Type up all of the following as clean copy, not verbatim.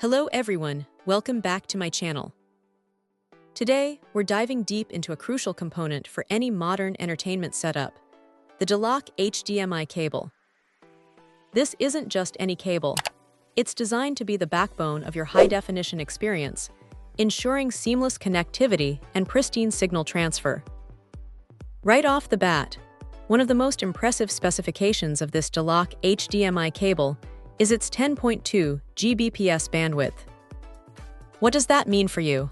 Hello everyone, welcome back to my channel. Today, we're diving deep into a crucial component for any modern entertainment setup, the Delock HDMI cable. This isn't just any cable. It's designed to be the backbone of your high-definition experience, ensuring seamless connectivity and pristine signal transfer. Right off the bat, one of the most impressive specifications of this Delock HDMI cable is its 10.2 Gbps bandwidth. What does that mean for you?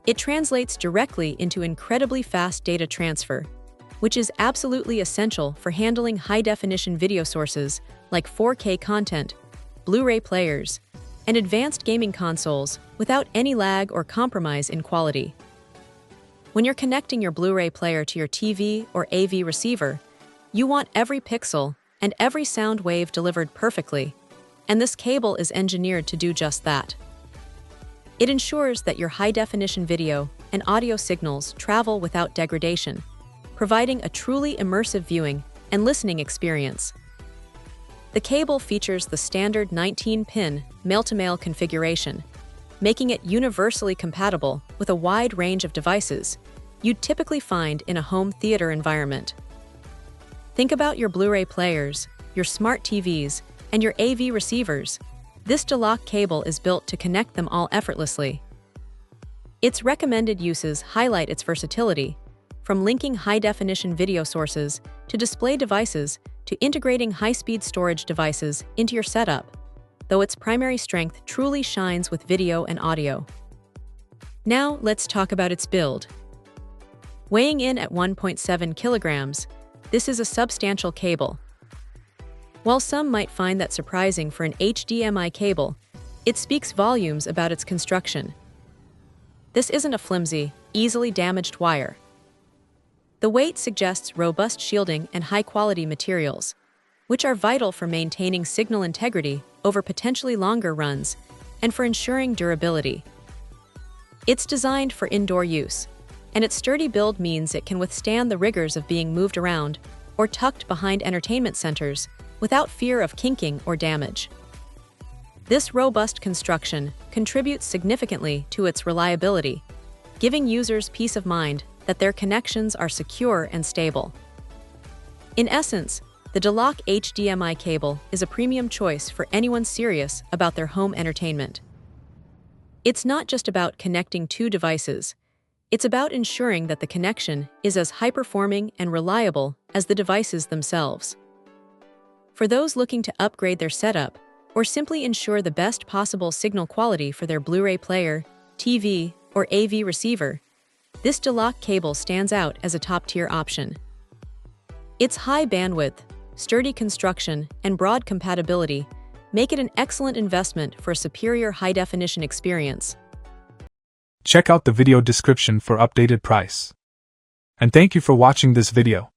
It translates directly into incredibly fast data transfer, which is absolutely essential for handling high-definition video sources like 4K content, Blu-ray players, and advanced gaming consoles without any lag or compromise in quality. When you're connecting your Blu-ray player to your TV or AV receiver, you want every pixel and every sound wave delivered perfectly, and this cable is engineered to do just that. It ensures that your high-definition video and audio signals travel without degradation, providing a truly immersive viewing and listening experience. The cable features the standard 19-pin male-to-male configuration, making it universally compatible with a wide range of devices you'd typically find in a home theater environment. Think about your Blu-ray players, your smart TVs, and your AV receivers. This Delock cable is built to connect them all effortlessly. Its recommended uses highlight its versatility, from linking high-definition video sources to display devices to integrating high-speed storage devices into your setup, though its primary strength truly shines with video and audio. Now, let's talk about its build. Weighing in at 1.7 kilograms, this is a substantial cable. While some might find that surprising for an HDMI cable, it speaks volumes about its construction. This isn't a flimsy, easily damaged wire. The weight suggests robust shielding and high-quality materials, which are vital for maintaining signal integrity over potentially longer runs and for ensuring durability. It's designed for indoor use, and its sturdy build means it can withstand the rigors of being moved around or tucked behind entertainment centers without fear of kinking or damage. This robust construction contributes significantly to its reliability, giving users peace of mind that their connections are secure and stable. In essence, the Delock HDMI cable is a premium choice for anyone serious about their home entertainment. It's not just about connecting two devices. It's about ensuring that the connection is as high-performing and reliable as the devices themselves. For those looking to upgrade their setup or simply ensure the best possible signal quality for their Blu-ray player, TV, or AV receiver, this Delock cable stands out as a top-tier option. Its high bandwidth, sturdy construction, and broad compatibility make it an excellent investment for a superior high-definition experience. Check out the video description for updated price. And thank you for watching this video.